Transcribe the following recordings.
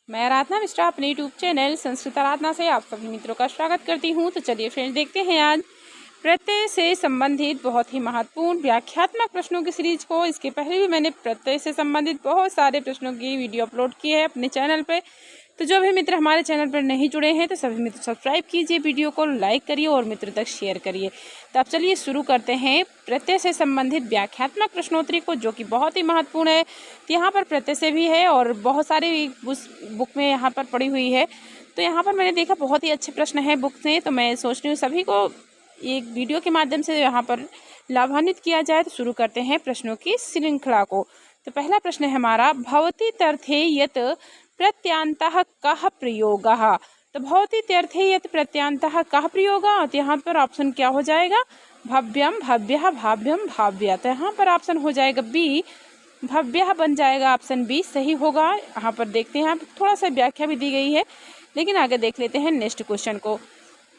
मैं आराधना मिश्रा अपने YouTube channel Sanskrit आराधना से आप सभी मित्रों का स्वागत करती हूँ। तो चलिए फ्रेंड्स, देखते हैं आज प्रत्यय से संबंधित बहुत ही महत्वपूर्ण व्याख्यात्मक प्रश्नों की सीरीज को। इसके पहले भी मैंने प्रत्यय से संबंधित बहुत सारे प्रश्नों की वीडियो अपलोड की है अपने चैनल पे। तो जो भी मित्र हमारे चैनल पर नहीं जुड़े हैं तो सभी मित्र सब्सक्राइब कीजिए, वीडियो को लाइक करिए और मित्रों तक शेयर करिए। तो अब चलिए शुरू करते हैं प्रत्यय से संबंधित व्याख्यात्मक प्रश्नोत्तरी को, जो कि बहुत ही महत्वपूर्ण है। तो यहाँ पर प्रत्यय से भी है और बहुत सारी उस बुक में यहाँ पर पड़ी हुई है। तो यहाँ पर मैंने देखा बहुत ही अच्छे प्रश्न हैं बुक में, तो मैं सोच रही हूँ सभी को एक वीडियो के माध्यम से यहाँ पर लाभान्वित किया जाए। तो शुरू करते हैं प्रश्नों की श्रृंखला को। तो पहला प्रश्न है हमारा, भवति तर्थे यत् प्रत्यांतः कः प्रयोगः। तो भवति तर्थे यत् प्रत्यांतः कः प्रयोगः, तो यहाँ पर ऑप्शन क्या हो जाएगा, भव्यम, भव्यः, भाव्यम, भाव्य। तो यहाँ पर ऑप्शन हो जाएगा बी, भव्यः बन जाएगा, ऑप्शन बी सही होगा। यहाँ पर देखते हैं, यहाँ थोड़ा सा व्याख्या भी दी गई है, लेकिन आगे देख लेते हैं नेक्स्ट क्वेश्चन को।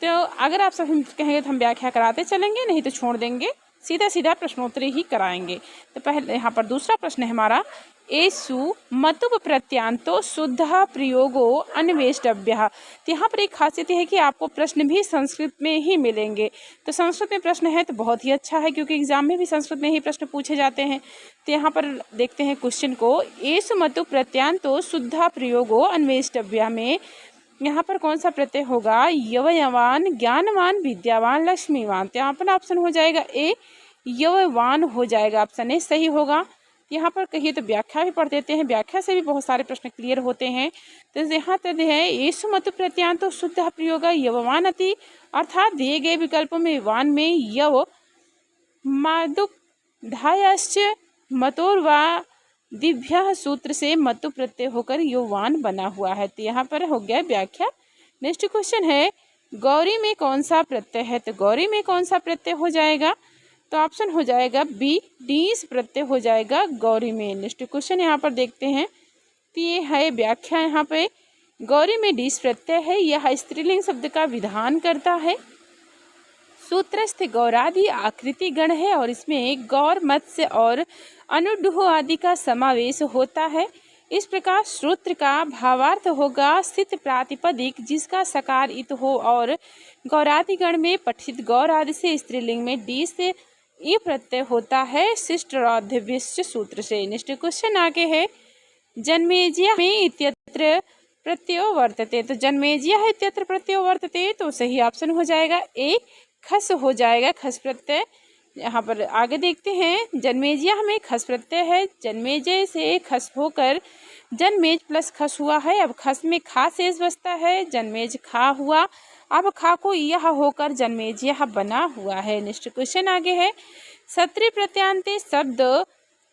तो अगर आप सभी कहेंगे तो हम व्याख्या कराते चलेंगे, नहीं तो छोड़ देंगे, सीधा सीधा प्रश्नोत्तरी ही कराएंगे। तो पहले यहाँ पर दूसरा प्रश्न है हमारा, एषु मतुप प्रत्यांतो शुद्ध प्रयोगो अन्वेष्टव्यः। तो यहाँ पर एक खासियत है कि आपको प्रश्न भी संस्कृत में ही मिलेंगे। तो संस्कृत में प्रश्न है तो बहुत ही अच्छा है, क्योंकि एग्जाम में भी संस्कृत में ही प्रश्न पूछे जाते हैं। तो यहाँ पर देखते हैं क्वेश्चन को, एषु मतुप प्रत्यांतो शुद्ध प्रयोगो अन्वेष्टव्यः में यहाँ पर कौन सा प्रत्यय होगा, यवयवान, ज्ञानवान, विद्यावान, लक्ष्मीवान। तो यहाँ पर ऑप्शन हो जाएगा ए, यववान हो जाएगा, ऑप्शन ए सही होगा। यहाँ पर कहिए तो व्याख्या भी पढ़ देते हैं, व्याख्या से भी बहुत सारे प्रश्न क्लियर होते हैं। तो यहाँ तक है, येषु मतु प्रत्यांतो शुद्ध प्रयोग यववान अति, अर्थात दिए गए विकल्पों में वान में यव मादुक धायश्च मतोर्वा दिव्य सूत्र से मतु प्रत्यय होकर यौवान बना हुआ है। तो यहाँ पर हो गया व्याख्या। नेक्स्ट क्वेश्चन है, गौरी में कौन सा प्रत्यय है। तो गौरी में कौन सा प्रत्यय हो जाएगा, तो ऑप्शन हो जाएगा बी, डीस प्रत्यय हो जाएगा गौरी में। नेक्स्ट क्वेश्चन यहाँ पर देखते हैं, तो ये है व्याख्या। यहाँ पे गौरी में डीस प्रत्यय है, यह स्त्रीलिंग शब्द का विधान करता है। सूत्रस्थ गौरादि आकृति गण है और इसमें गौर, मत्स्य और अनुडुह आदि का समावेश होता है। इस प्रकार सूत्र का भावार्थ होगा स्थित प्रातिपदिक जिसका सकार इत हो और गौरादि गण में पठित गौर आदि से स्त्रीलिंग में डी से ई प्रत्यय होता है शिष्टराध्यविष्ट सूत्र से। नेक्स्ट क्वेश्चन आगे है, जन्मेजय में इत्यत्र प्रत्ययो वर्तते। तो जन्मेजय इत्यत्र प्रत्ययो वर्तते, तो सही ऑप्शन हो जाएगा ए, खस हो जाएगा, खस प्रत्यय। यहाँ पर आगे देखते हैं, जन्मेजय में खस प्रत्यय है, जन्मेजय से खस होकर जन्मेज प्लस खस हुआ है। अब खस में खा शेष बचता है, जन्मेज खा हुआ, अब खा को यह होकर जन्मेज यह बना हुआ है। नेक्स्ट क्वेश्चन आगे है, सत्री प्रत्यांते शब्द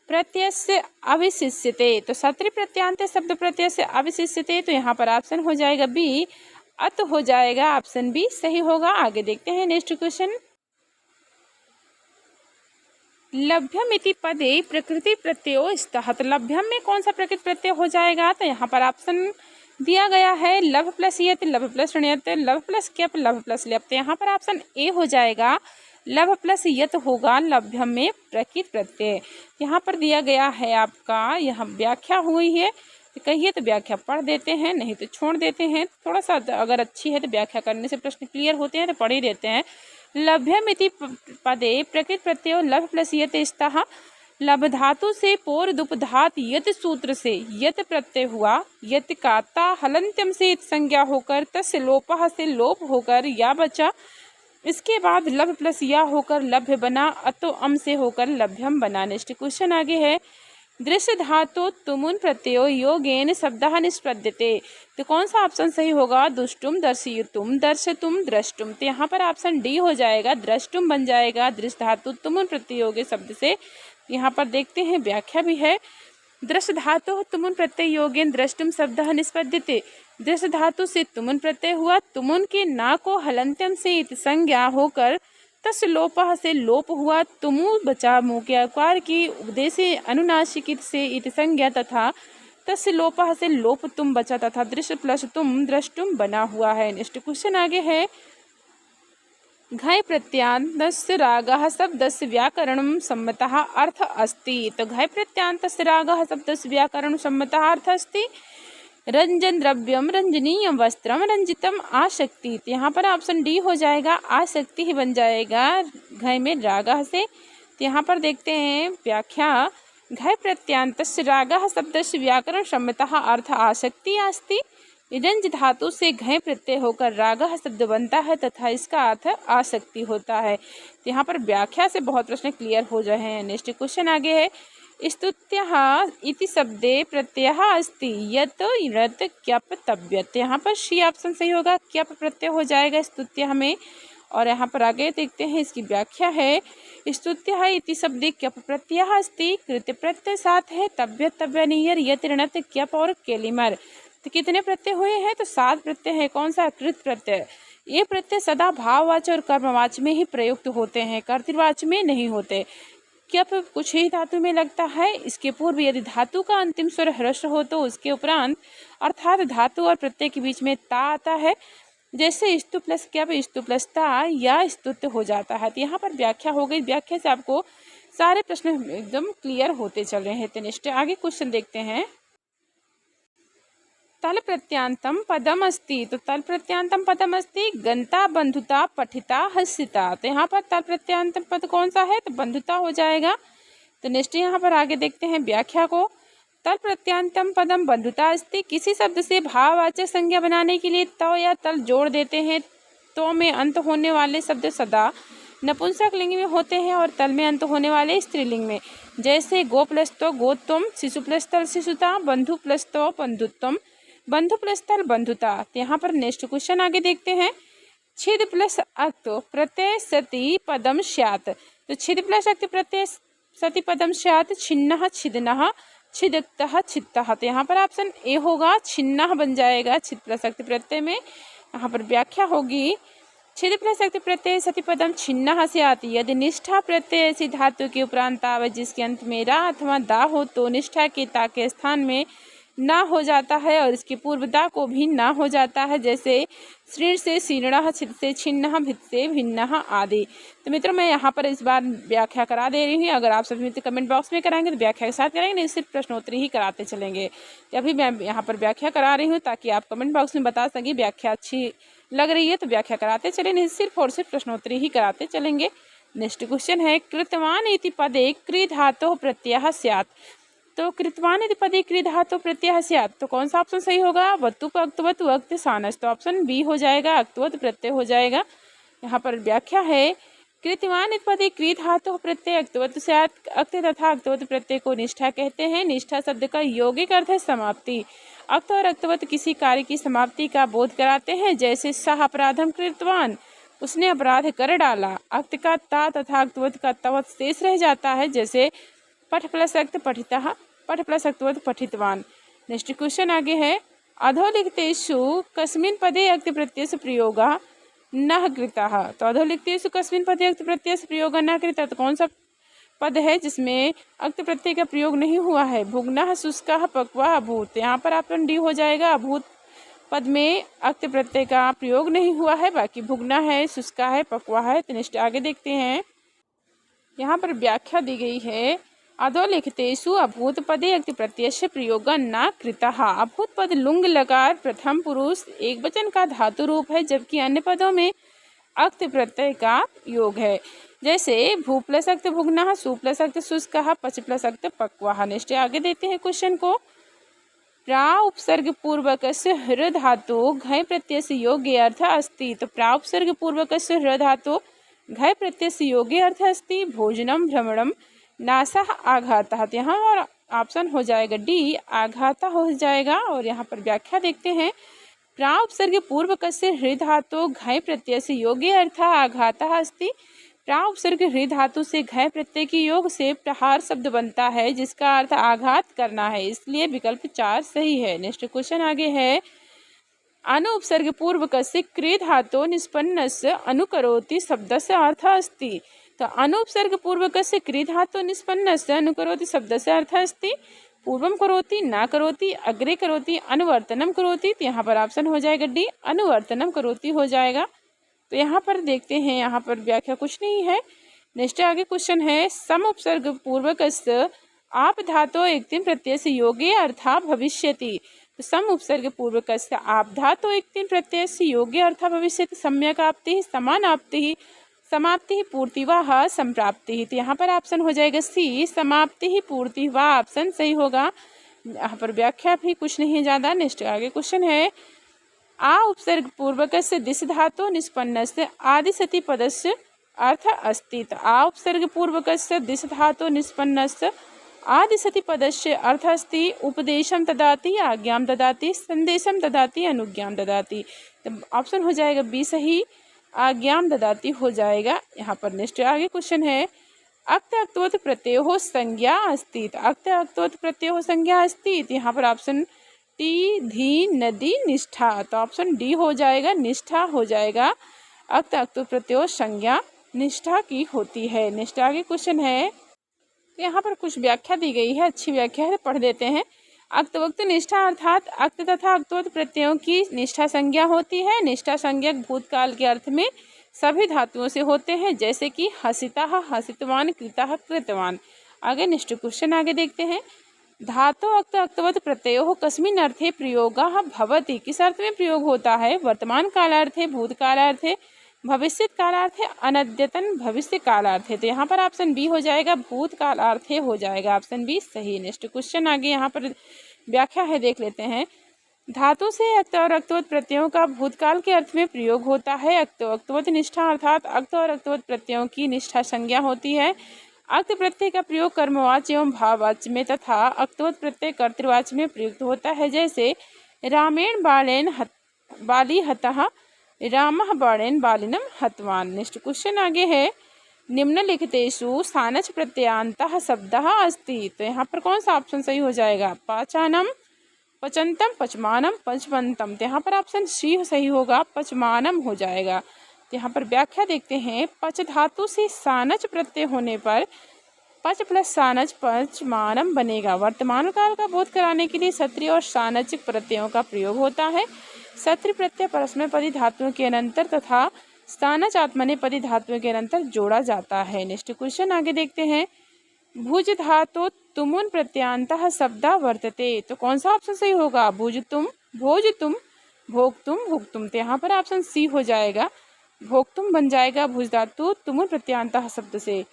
प्रत्यय से अविशिष्यते। तो सत्री प्रत्यांते शब्द प्रत्यय से अविशिष्यते, तो यहाँ पर ऑप्शन हो जाएगा बी, अत हो जाएगा, ऑप्शन बी सही होगा। आगे देखते हैं नेक्स्ट क्वेश्चन, लभ्यम इति पदे प्रकृति प्रत्ययो स्तः। तो लभ्यम में कौन सा प्रकृति प्रत्यय हो जाएगा, तो यहाँ पर ऑप्शन दिया गया है लभ प्लस यत, लभ प्लस ण्यत, लभ प्लस क्यप, लभ प्लस ल्यप। तो यहाँ पर ऑप्शन ए हो जाएगा, लभ प्लस यत होगा लभ्यम में प्रकृति प्रत्यय। यहाँ पर दिया गया है आपका, यहाँ व्याख्या हुई है, तो कहिए तो व्याख्या पढ़ देते हैं, नहीं तो छोड़ देते हैं। थोड़ा सा अगर अच्छी है तो व्याख्या करने से प्रश्न क्लियर होते हैं, तो पढ़ ही देते हैं। लभ्यमिति पदे प्रकृत प्रत्यय लभ प्लस यत स्तः, लभ धातु से पोर्दुप धात यत सूत्र से यत प्रत्यय हुआ, यत का ता हलंत्यम से इत संज्ञा होकर तस्य लोपः से लोप होकर या बचा। इसके बाद लभ प्लस या होकर लभ्य बना, अतो अम से होकर लभ्यम बना। नेक्स्ट क्वेश्चन आगे है, दृश्य धातु तुमुन प्रत्ययो योगेन शब्दः निष्पद्यते। तो कौन सा ऑप्शन सही होगा, दुष्टुम, दर्शयुतुम, दर्शतुम, द्रष्टुम। तो यहाँ पर ऑप्शन डी हो जाएगा, द्रष्टुम बन जाएगा, दृश्य धातु तुमुन प्रत्ययो के शब्द से। यहाँ पर देखते हैं व्याख्या भी है, दृश्य धातु तुमुन प्रत्यय योगेन द्रष्टुम शब्दः निष्पद्यते। दृश्य धातु से तुमुन प्रत्यय हुआ, तुमुन के ना को हलंत्यम से इत संज्ञा होकर तस् लोपः से लोप हुआ, तुमु बचा मुँह के आकार की उपदेशे अनुनासिक से इत संज्ञा तथा तस् लोपः से लोप तुम बचा तथा दृश्य प्लस तुम द्रष्टुम बना हुआ है। नेक्स्ट क्वेश्चन आगे है, घय प्रत्यांतस्य रागः शब्दस्य व्याकरणं सम्मतः अर्थ अस्ति। तो घय प्रत्यांतस्य रागः शब्दस्य व्याकरणं सम्मतः अर्थ अस्ति। रंजन द्रव्यम रंजनीयम वस्त्रम रंजितम आसक्ति। तो यहाँ पर ऑप्शन डी हो जाएगा, आसक्ति ही बन जाएगा घय में रागः से। तो यहाँ पर देखते हैं व्याख्या, घय प्रत्यांतस्य रागः शब्दस्य व्याकरण सम्यतः अर्थ आसक्ति अस्ति। रंज धातु से घय प्रत्यय होकर रागः शब्द बनता है तथा इसका अर्थ आसक्ति होता है। तो यहाँ पर व्याख्या से बहुत प्रश्न क्लियर हो रहे हैं। नेक्स्ट क्वेश्चन आगे है, स्तुत्यः इति शब्दे प्रत्ययः अस्ति यत् रत क्यप तव्यत्। यहाँ पर सी ऑप्शन सही होगा, क्यप प्रत्यय हो जाएगा स्तुत्यः में। और यहाँ पर आगे देखते हैं इसकी व्याख्या है, स्तुत्यः इति शब्दे क्यप प्रत्ययः अस्ति, कृत प्रत्यय साथ है, तव्यत् तव्यनियर यत् ऋणत क्यप और केलिमर। तो कितने प्रत्यय हुए हैं? तो 7 प्रत्यय है। कौन सा? कृत प्रत्यय। ये प्रत्यय सदा भाववाच्य और कर्मवाच्य में ही प्रयुक्त होते हैं, कर्तृवाच्य में नहीं होते। क्यप कुछ ही धातु में लगता है। इसके पूर्व यदि धातु का अंतिम स्वर ह्रस्व हो तो उसके उपरांत अर्थात धातु और प्रत्यय के बीच में ता आता है। जैसे स्तु प्लस क्यप, स्तु प्लस ता या स्तुत्य हो जाता है। तो यहाँ पर व्याख्या हो गई। व्याख्या से आपको सारे प्रश्न एकदम क्लियर होते चल रहे हैं। तो नेक्स्ट आगे क्वेश्चन देखते हैं, तल प्रत्यांतम पदम अस्ति। तो तल प्रत्यांतम पदम अस्ति गंता बंधुता पठिता हसिता। तो यहाँ पर तल प्रत्यांतम पद कौन सा है? तो बंधुता हो जाएगा। तो नेक्स्ट यहाँ पर आगे देखते हैं व्याख्या को, तल प्रत्यांतम पदम बंधुता अस्ति। किसी शब्द से भाववाचक संज्ञा बनाने के लिए तो या तल जोड़ देते हैं। तो में अंत होने वाले शब्द सदा नपुंसक लिंग में होते हैं और तल में अंत होने वाले स्त्रीलिंग में। जैसे गो प्लस तो गोत्वम, शिशु प्लस तल शिशुता, बंधु प्लस तो बंधुत्वम, बंधु प्लस तल बंधुता। तो यहाँ पर नेक्स्ट क्वेश्चन आगे देखते हैं, छिद प्लस अक्त प्रत्यय सति पदम स्यात्। तो छिद प्लस अक्त प्रत्यय सति पदम स्यात्, छिन्नः छिदनः छिदक्तः छित्तः। तो यहाँ पर ऑप्शन ए होगा, छिन्नः बन जाएगा छिद प्लस अक्त प्रत्यय में। यहाँ पर व्याख्या होगी, छिद प्लस अक्त प्रत्यय सति पदम छिन्नः स्यात् यदि निष्ठा प्रत्यय ऐसी धातु के उपरांत आवे जिसके अंत में रा अथवा दा हो तो निष्ठा के ता के स्थान में ना हो जाता है और इसके पूर्व दा को भी ना हो जाता है। जैसे श्रीण से शीर्णः, छिद से छिन्नः, भित से भिन्नः आदि। तो मित्रों मैं यहाँ पर इस बार व्याख्या करा दे रही हूँ। अगर आप सभी मित्र कमेंट बॉक्स में कराएंगे तो व्याख्या के साथ कराएंगे, नहीं सिर्फ प्रश्नोत्तरी ही कराते चलेंगे। अभी मैं यहाँ पर व्याख्या करा रही हूँ ताकि आप कमेंट बॉक्स में बता सकें व्याख्या अच्छी लग रही है तो व्याख्या कराते चले, नहीं सिर्फ और सिर्फ प्रश्नोत्तरी ही कराते चलेंगे। नेक्स्ट क्वेश्चन है, कृतवान इति पदे क्री धातोः प्रत्ययः स्यात्। तो कृतवान यदि पदे क्री धातु प्रत्यय स्यात् तो कौन सा ऑप्शन सही होगा? वतुप अक्तवत अक्त सानस। तो ऑप्शन बी हो जाएगा, अक्तवत प्रत्यय हो जाएगा। यहाँ पर व्याख्या है, कृतवान यदि पदे क्री धातु प्रत्यय अक्तवत स्यात्। अक्त तथा अक्तवत प्रत्यय को निष्ठा कहते हैं। निष्ठा शब्द का यौगिक अर्थ है समाप्ति। अक्त और अक्तवत किसी कार्य की समाप्ति का बोध कराते हैं। जैसे सह अपराधम कृतवान, उसने अपराध कर डाला। अक्त का ता तथा अक्तवत का तवत शेष रह जाता है। जैसे पठ प्लस अक्त पठितः, पठ प्लस अक्तवत पठितवान। नेक्स्ट क्वेश्चन आगे है, अधोलिखितेषु कस्मिन् पदे अक्त प्रत्ययस्य प्रयोगः न कृतः। तो अधोलिखितेषु कस्मिन् पदे अक्त प्रत्ययस्य प्रयोगः न कृतः। तो कौन सा पद है जिसमें अक्त प्रत्यय का प्रयोग नहीं हुआ है? भुग्नः, शुष्कः, पक्वः, अभूत। यहाँ पर ऑप्शन डी हो जाएगा, अभूत पद में अक्त प्रत्यय का प्रयोग नहीं हुआ है, बाकी भुग्ना है, शुष्का है, पक्वा है। तो नेक्स्ट आगे देखते हैं, यहाँ पर व्याख्या दी गई है, अधोलिखितेषु अभूत पदे अक्त प्रत्ययस्य प्रयोगः न कृतः। अभूत पद लुंग लकार प्रथम पुरुष एक वचन का धातु रूप है, जबकि अन्य पदों में अक्त प्रत्यय का योग है। जैसे भू प्लस अक्त भुग्नः, सु प्लस अक्त शुष्कः, पच प्लस अक्त पक्वः। नेक्स्ट आगे देते हैं क्वेश्चन को, प्रा उपसर्ग पूर्वकस्य हृ धातु घय प्रत्ययस्य योग्य अर्थ अस्ति। तो प्रा उपसर्ग पूर्वकस्य हृ धातु घय प्रत्ययस्य योग्य अर्थ अस्ति। भोजनम, भ्रमणम, नासः, आघातः। तो यहाँ और ऑप्शन हो जाएगा डी, आघाता हो जाएगा। और यहाँ पर व्याख्या देखते हैं, प्रा उपसर्ग पूर्वकस्य हृ धातु घय प्रत्ययस्य योग्य अर्थ आघातः अस्ति। प्रा उपसर्ग हृ धातु से घय प्रत्यय की योग से प्रहार शब्द बनता है जिसका अर्थ आघात करना है, इसलिए विकल्प 4 सही है। नेक्स्ट क्वेश्चन आगे है, अनु उपसर्ग पूर्वकस्य क्री धातु निष्पन्नस्य अनुकरोति शब्दस्य अर्थ अस्ति। तो अनु उपसर्ग पूर्वकस्य क्री धातु निष्पन्नस्य अनुकरोति शब्दस्य अर्थ अस्ति। पूर्वम करोति, ना करोति, अग्रे करोति, अनुवर्तनम करोति। तो यहाँ पर ऑप्शन हो जाएगा डी, अनुवर्तनम करोति हो जाएगा। तो यहाँ पर देखते हैं, यहाँ पर व्याख्या कुछ नहीं है। नेक्स्ट आगे क्वेश्चन है, सम उपसर्ग पूर्वकस्य आप धातु एकतिम प्रत्यय से योग्य अर्था भविष्यति। तो सम उपसर्ग पूर्वकस्य आप धातु एक तीन प्रत्यय से योग्य अर्थ भविष्य सम्यक आपति समान आपति समाप्ति पूर्ति व संप्राप्ति। तो यहाँ पर ऑप्शन हो जाएगा सी, समाप्ति पूर्ति व ऑप्शन सही होगा। यहाँ पर व्याख्या भी कुछ नहीं ज़्यादा। नेक्स्ट आगे क्वेश्चन है, आ उपसर्ग पूर्वकस्य दिश धातु निष्पन्नस्य आदि सति पदस्य अर्थ अस्ति। तो आ उपसर्ग पूर्वकस्य दिश धातु निष्पन्नस्य आदि सति पदस्य अर्थ अस्ति उपदेशम ददाति, आज्ञाम ददाति, संदेशम ददाति, अनुज्ञाम ददाति। तो ऑप्शन हो जाएगा बी सही, आज्ञाम ददाति हो जाएगा यहाँ पर। नेक्स्ट आगे क्वेश्चन है, अक्त अक्तवत प्रत्ययो संज्ञा अस्ति। अक्त अक्तवत प्रत्ययो संज्ञा अस्ति। यहाँ पर ऑप्शन टी धी नदी निष्ठा। तो ऑप्शन डी हो जाएगा, निष्ठा हो जाएगा। अक्त अक्तवत प्रत्ययो संज्ञा निष्ठा की होती है। नेक्स्ट आगे क्वेश्चन है, यहाँ पर कुछ व्याख्या दी गई है, अच्छी व्याख्या है, पढ़ देते हैं। अक्तवक्त निष्ठा अर्थात अक्त तथा अक्तवत प्रत्ययों की निष्ठा संज्ञा होती है। निष्ठा संज्ञक भूतकाल के अर्थ में सभी धातुओं से होते हैं, जैसे कि हसितः हसितवान, कृतः कृतवान। आगे नेक्स्ट क्वेश्चन आगे देखते हैं, धातु अक्त अक्तवत प्रत्ययो कस्मिन् अर्थे प्रयोगः भवति। किस अर्थ में प्रयोग होता है? वर्तमान कालार्थे, भूतकालार्थे, भविष्य कालार्थे, अनद्यतन भविष्य कालार्थे। तो यहाँ पर ऑप्शन बी हो जाएगा, भूतकालार्थे हो जाएगा, ऑप्शन बी सही। नेक्स्ट क्वेश्चन आगे यहाँ पर व्याख्या है, देख लेते हैं। धातु से अक्त और अक्तवत प्रत्ययों का भूतकाल के अर्थ में प्रयोग होता है। अक्त अक्तवत निष्ठा अर्थात अक्त और अक्तवत प्रत्ययों की निष्ठा संज्ञा होती है। अक्त प्रत्यय का प्रयोग कर्मवाच्य एवं भाववाच्य में तथा अक्तवत प्रत्यय कर्तृवाच्य में प्रयुक्त होता है, जैसे रामेण बालेन बाली हतः, रामः बाणेन बालिनम हतवान। नेक्स्ट क्वेश्चन आगे है, निम्नलिखितेषु सानच प्रत्ययान्तः शब्दः अस्ति। तो यहाँ पर कौन सा ऑप्शन सही हो जाएगा? पाचानम, पचंतम, पचमानम, पंचमंतम। तो यहाँ पर ऑप्शन सी सही होगा, पचमानम हो जाएगा। तो यहाँ पर व्याख्या देखते हैं, पच धातु से सानच प्रत्यय होने पर पच प्लस सानच पचमानम बनेगा। वर्तमान काल का बोध कराने के लिए सत्रि और सानच प्रत्ययों का प्रयोग होता है। सत्रि प्रत्यय परस्मैपदी धातुओं के अनंतर तथा स्थानच आत्मनेपदी धातुओं के अनंतर जोड़ा जाता है। नेक्स्ट क्वेश्चन आगे देखते हैं, भुज धातु तुमुन प्रत्यांतः शब्द वर्तते। तो कौन सा ऑप्शन सही होगा? भुजतुम, भोजतुम, भोक्तुम, भुक्तुम। तो यहाँ पर ऑप्शन सी हो जाएगा, भोक्तुम बन जाएगा भुज धातु तुमुन प्रत्यांतः शब्द से।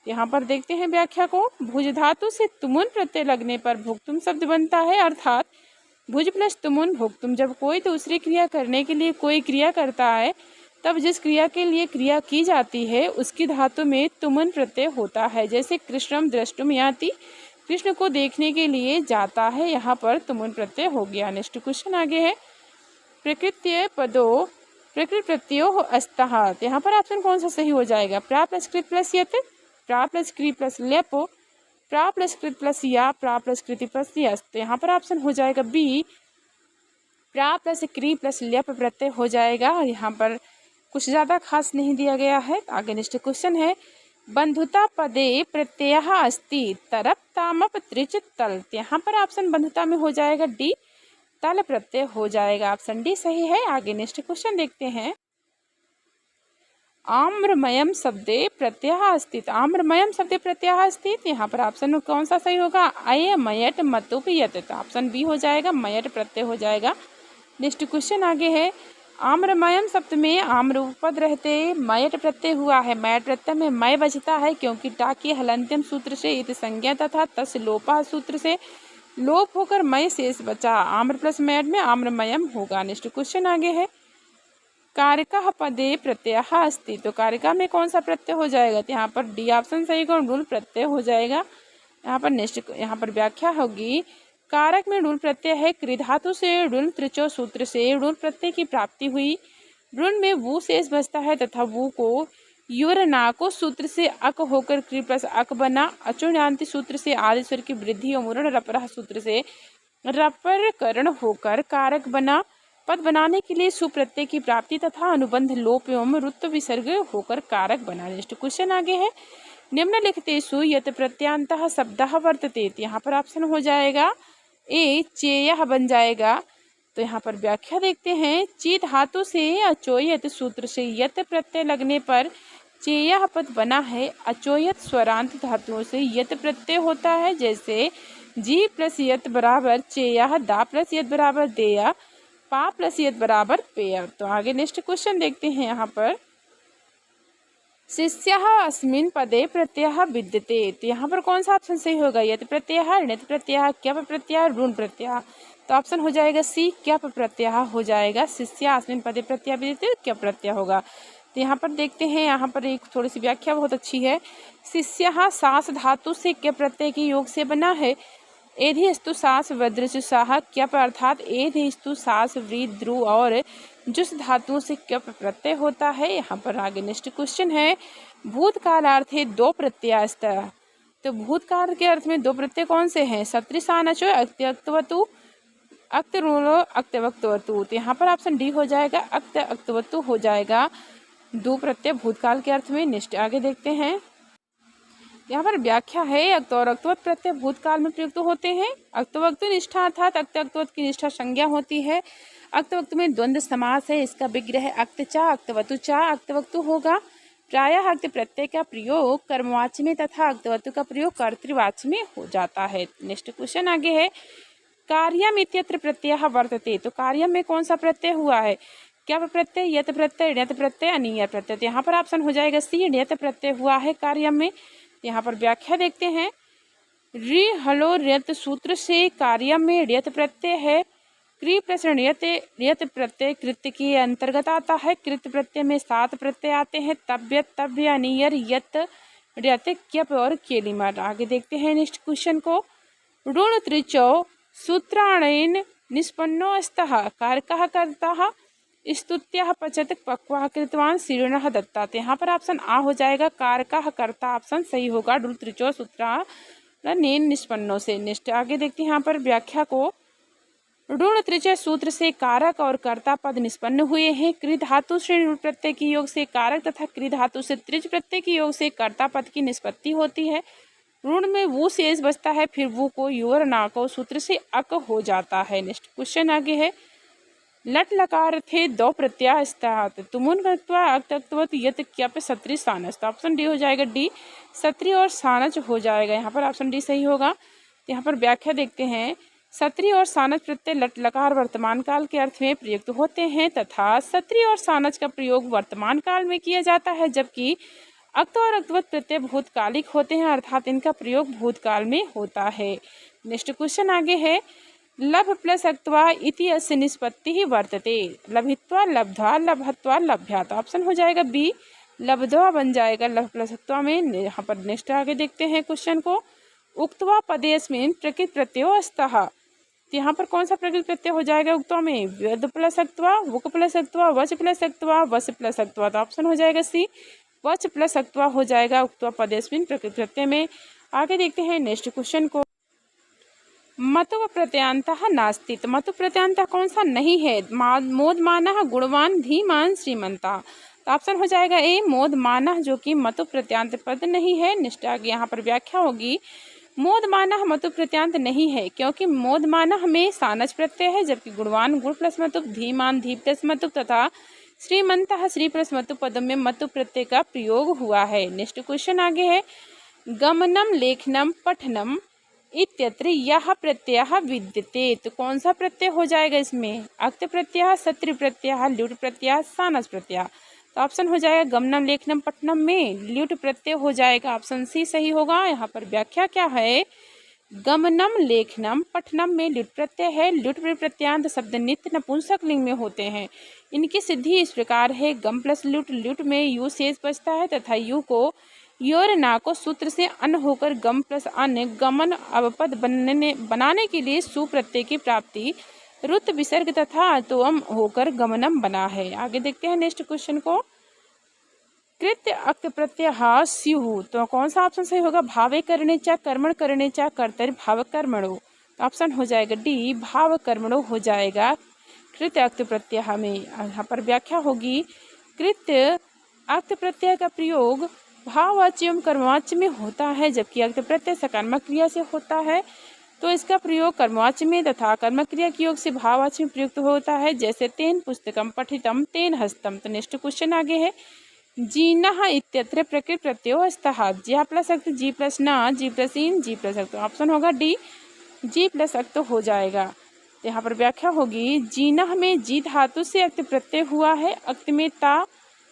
यहाँ पर देखते हैं व्याख्या को, भुज धातु से तुमुन प्रत्यय लगने पर भुक्तुम शब्द बनता है, अर्थात भुज प्लस तुमुन भुक्तुम। जब कोई दूसरी क्रिया करने के लिए कोई क्रिया करता है, तब जिस क्रिया के लिए क्रिया की जाती है उसकी धातु में तुमुन प्रत्यय होता है, जैसे कृष्णम द्रष्टुम याति, कृष्ण को देखने के लिए जाता है, यहाँ पर तुमुन प्रत्यय हो गया। नेक्स्ट क्वेश्चन आगे है, प्रकृत्य पदो प्रकृत प्रत्ययो अस्तः। यहाँ पर ऑप्शन कौन सा सही हो जाएगा? प्रा प्लस कृत प्लस यत, प्रा प्लस क्री प्लस ल्यपो, प्रा प्लस कृत प्लस या, प्रा प्लस कृति प्लस यस। तो यहाँ पर ऑप्शन हो जाएगा बी, प्रा प्लस क्री प्लस ल्यप प्रत्यय हो जाएगा। यहाँ पर कुछ ज़्यादा खास नहीं दिया गया है। आगे नेक्स्ट क्वेश्चन है, बंधुता पदे प्रत्यय अस्ति तरप तामप त्रिच तल। यहाँ पर ऑप्शन बंधुता में हो जाएगा डी, तल प्रत्यय हो जाएगा, ऑप्शन डी सही है। आगे नेक्स्ट क्वेश्चन देखते हैं, आम्रमयम शब्दे प्रत्यय अस्ति। आम्रमयम शब्दे प्रत्यय अस्ति। यहाँ पर ऑप्शन कौन सा सही होगा? अय मयट मतुप यत। ऑप्शन बी हो जाएगा, मयट प्रत्यय हो जाएगा। नेक्स्ट क्वेश्चन आगे है, आम्रमयम शब्द में आम्र उपपद रहते मयट प्रत्यय हुआ है। मयट प्रत्यय में मय बचता है क्योंकि टाकी हलंत्यम सूत्र से इत संज्ञा तथा तस् लोपा सूत्र से लोप होकर मय शेष बचा। आम्र प्लस मयट में आम्रमयम होगा। नेक्स्ट क्वेश्चन आगे है, कारका पदे प्रत्यय अस्ति। तो कारका में कौन सा प्रत्यय हो जाएगा? तो यहाँ पर डी ऑप्शन सही को डुल प्रत्यय हो जाएगा। यहाँ पर नेक्स्ट यहाँ पर व्याख्या होगी, कारक में डुल प्रत्यय है, कृधातु से डुल त्रिचो सूत्र से डुल प्रत्यय की प्राप्ति हुई। डुल में वु शेष बचता है तथा वु को युरनाको सूत्र से अक होकर कृ प्लस अक बना। अचुण्यांति सूत्र से आदि स्वर की वृद्धि और मुरण रपरह सूत्र से रपर करण होकर कारक बना। पद बनाने के लिए सुप्रत्यय की प्राप्ति तथा अनुबंध लोप एवं रुत्व विसर्ग होकर कारक बना। नेक्स्ट क्वेश्चन आगे है, निम्नलिखितेषु यत् प्रत्यांतः शब्दः वर्तते। यहाँ पर ऑप्शन हो जाएगा ए, चेयः बन जाएगा। तो यहाँ पर व्याख्या देखते हैं, ची धातु से अचोयत सूत्र से यत प्रत्यय लगने पर चेयः पद बना है। अचोयत स्वरांत धातुओं से यत प्रत्यय होता है, जैसे जी प्लस यत बराबर चेयः, दा प्लस यत बराबर देय, पा प्लस यत बराबर पेय। तो आगे नेक्स्ट क्वेश्चन देखते हैं यहाँ पर। शिष्यः अस्मिन् पदे प्रत्ययः विद्यते। तो यहाँ पर कौन सा ऑप्शन सही होगा? यत प्रत्ययः, णित प्रत्ययः, क्यप प्रत्ययः, ऋण प्रत्ययः। तो ऑप्शन हो जाएगा सी, क्यप प्रत्यय हो जाएगा। शिष्य अस्मिन् पदे प्रत्यय विद्यते, क्यप प्रत्यय होगा। तो यहाँ पर देखते हैं, यहाँ पर एक थोड़ी सी व्याख्या बहुत अच्छी है। शिष्यः सास धातु से क्यप प्रत्यय के योग से बना है। एधि स्तु सास वज्रजुषाः क्यप अर्थात एधि स्तु सास वृद्ध ध्रुव और जुस धातुओं से क्यप प्रत्यय होता है। यहाँ पर आगे नेक्स्ट क्वेश्चन है। भूतकालार्थ है दो प्रत्ययास्तः। तो भूतकाल के अर्थ में दो प्रत्यय कौन से हैं? सत्रिसानचो अक्त्यक्तवतु अक्तरूलो अक्तवक्तवतु। तो यहाँ पर ऑप्शन डी हो जाएगा, अक्त अक्तवतु हो जाएगा। दो प्रत्यय भूतकाल के अर्थ में। नेक्स्ट आगे देखते हैं। यहाँ पर व्याख्या है। अक्त और अक्तवत प्रत्यय भूतकाल में प्रयुक्त होते हैं। अक्तवक्तु निष्ठा अर्थात अक्त अक्तवत की निष्ठा संज्ञा होती है। अक्तवक्तु में द्वंद्व समास है, इसका विग्रह अक्तचा अक्तवतु चा अक्तवक्तु होगा। प्रायः अक्त प्रत्यय का प्रयोग कर्मवाच्य में तथा अक्तवतु का प्रयोग कर्तृवाच्य में हो जाता है। नेक्स्ट क्वेश्चन आगे है। कार्यम इत्यत्र प्रत्यय वर्तते। तो कार्यम में कौन सा प्रत्यय हुआ है? क्या प्रत्यय? यत प्रत्यय, ण्यत प्रत्यय, अनीय प्रत्यय। तो यहाँ पर ऑप्शन हो जाएगा सी, ण्यत प्रत्यय हुआ है कार्यम में। यहाँ पर व्याख्या देखते हैं। रि हलो ण्यत सूत्र से कार्यम में ण्यत प्रत्यय है। क्री प्लस ण्यत प्रत्यय कृत्य के अंतर्गत आता है। कृत्य प्रत्यय में 7 प्रत्यय आते हैं। तब्य, तभ्य, अनीयर, यत, ण्यत, क्यप और केलिमर। आगे देखते हैं नेक्स्ट क्वेश्चन को। ऋण त्रिचौ सूत्राणेन निष्पन्नो स्तः कारकः कर्ता स्तुत्यः पचत पक्वः कृतवान शीर्णः दत्ता। तो यहाँ पर ऑप्शन आ हो जाएगा, कारकः कर्ता ऑप्शन सही होगा। ऋण त्रिचौ सूत्राणेन निष्पन्नो से। नेक्स्ट आगे देखते हैं यहाँ पर व्याख्या को। ऋण त्रिचय सूत्र से कारक और कर्ता पद निष्पन्न हुए हैं। कृ धातु से ऋण प्रत्यय के योग से कारक तथा कृ धातु से त्रिज प्रत्यय के योग से कर्ता पद की निष्पत्ति होती है। ऋण में वो शेष बचता है, फिर वो को यू और ना को सूत्र से अक हो जाता है। नेक्स्ट क्वेश्चन आगे है। लट लकार थे दो प्रत्यय तुमुन अक्तवत यत क्यप सत्री सानस। तो ऑप्शन डी हो जाएगा, डी सत्री और सानच हो जाएगा। यहाँ पर ऑप्शन डी सही होगा। यहाँ पर व्याख्या देखते हैं। सत्री और सानच प्रत्यय लट लकार वर्तमान काल के अर्थ में प्रयुक्त होते हैं तथा सत्री और सानच का प्रयोग वर्तमान काल में किया जाता है, जबकि अक्त और अक्तवत प्रत्यय भूतकालिक होते हैं अर्थात इनका प्रयोग भूतकाल में होता है। नेक्स्ट क्वेश्चन आगे है। लभ प्लस अक्त्वा इति अस्य निष्पत्ति ही वर्तते। लभित्वा लब्ध्वा लभत्वा लभ्या। तो ऑप्शन हो जाएगा बी, लब्ध्वा बन जाएगा लभ प्लस अक्त्वा में। यहाँ पर नेक्स्ट आगे देखते हैं क्वेश्चन को। उक्त्वा पदेस्मिन् प्रकृत प्रत्ययो स्तः। तो यहाँ पर कौन सा प्रकृत प्रत्यय हो जाएगा उक्त्वा में? व्यद प्लस अक्त्वा, वुक प्लस अक्त्वा, वच प्लस अक्त्वा, वस प्लस अक्त्वा। तो ऑप्शन हो जाएगा सी, वच प्लस अक्त्वा हो जाएगा उक्त्वा पदेस्मिन् प्रकृत प्रत्यय में। आगे देखते हैं नेक्स्ट क्वेश्चन को। मतु प्रत्ययांतः नास्ति। तो मतु प्रत्ययांतः कौन सा नहीं है? मोदमानः, गुणवान, धीमान, श्रीमंता। तो ऑप्शन हो जाएगा ए, मोदमानः, जो कि मतु प्रत्ययांत पद नहीं है। नेक्स्ट आगे यहाँ पर व्याख्या होगी। मोदमानः मतु प्रत्ययांत नहीं है क्योंकि मोदमानः में सानच प्रत्यय है, जबकि गुणवान गुण प्लस मतु, धीमान धी प्लस मतु तथा श्रीमंतः श्री प्लस मतु पदों में मतु प्रत्यय का प्रयोग हुआ है। नेक्स्ट क्वेश्चन आगे है। गमनम, लेखनम, पठनम इत्यत्र यह प्रत्यय विद्यते। तो कौन सा प्रत्यय हो जाएगा इसमें? अक्त प्रत्यय, सत्र प्रत्यय, ल्युट प्रत्यय, सानस प्रत्यय। तो ऑप्शन हो जाएगा गमनम, लेखनम, पठनम में ल्युट प्रत्यय हो जाएगा। ऑप्शन सी सही होगा। यहाँ पर व्याख्या क्या है। गमनम, लेखनम, पठनम में ल्युट प्रत्यय है। ल्युट प्रत्यांत शब्द नित्य नपुंसक लिंग में होते हैं। इनकी सिद्धि इस प्रकार है। गम प्लस ल्युट, ल्युट में यू शेष बचता है तथा यू को योर ना को सूत्र से अन होकर गम प्लस अन गमन अवपद बनाने के लिए सु प्रत्यय की प्राप्ति रुत विसर्ग तथा अतोम होकर गमनम बना है। आगे देखते हैं नेक्स्ट क्वेश्चन को। कृत्य अक्त प्रत्यय स्युः। तो कौन सा ऑप्शन सही होगा? भावे करने चा, कर्मण करने चा, कर्तरि भाव कर्मणो। तो ऑप्शन हो जाएगा डी, भाव कर्मणो हो जाएगा कृत्य अक्त प्रत्यय में। यहाँ पर व्याख्या होगी। कृत्य अक्त प्रत्यय का प्रयोग भाववाच्य एवं कर्मवाच्य में होता है, जबकि अक्त प्रत्यय सकर्मक क्रिया से होता है। तो इसका प्रयोग कर्मवाच्य में तथा कर्मक क्रिया के योग से भाववाच्य में प्रयुक्त होता है, जैसे तेन पुस्तकम पठितम, तेन हस्तम। तो नेक्स्ट क्वेश्चन आगे है। जीनः इत्यत्र प्रकृत प्रत्ययो स्तः। ज्या प्लस अक्त, जी प्लस न, जी प्लस इन, जी प्लस अक्त। ऑप्शन होगा डी, जी प्लस अक्त हो जाएगा। तो यहाँ पर व्याख्या होगी, जीना में जी धातु से अक्त प्रत्यय हुआ है, अक्त में ता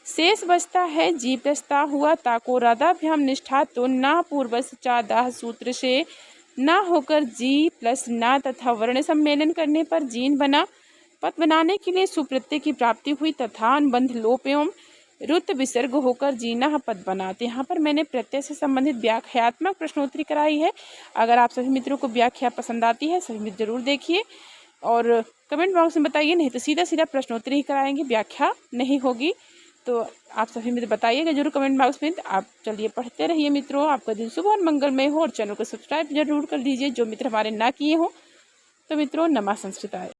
शेष बचता है, जी प्लस ता हुआ, ता को राधाभ्याम निष्ठा तो ना पूर्वस चा दाह सूत्र से ना होकर जी प्लस ना तथा वर्ण सम्मेलन करने पर जीन बना। पद बनाने के लिए सुप्रत्यय की प्राप्ति हुई तथा अनुबंध लोप एवं रुत विसर्ग होकर जीना पद बनाते। यहाँ पर मैंने प्रत्यय से संबंधित व्याख्यात्मक प्रश्नोत्तरी कराई है। अगर आप सभी मित्रों को व्याख्या पसंद आती है सभी मित्र जरूर देखिए और कमेंट बॉक्स में बताइए, नहीं तो सीधा सीधा प्रश्नोत्तरी ही कराएंगे, व्याख्या नहीं होगी। तो आप सभी मित्र बताइएगा जरूर कमेंट बॉक्स में। आप चलिए पढ़ते रहिए मित्रों, आपका दिन शुभ और मंगलमय हो और चैनल को सब्सक्राइब जरूर कर लीजिए जो मित्र हमारे ना किए हों। तो मित्रों नमः संस्कृताय।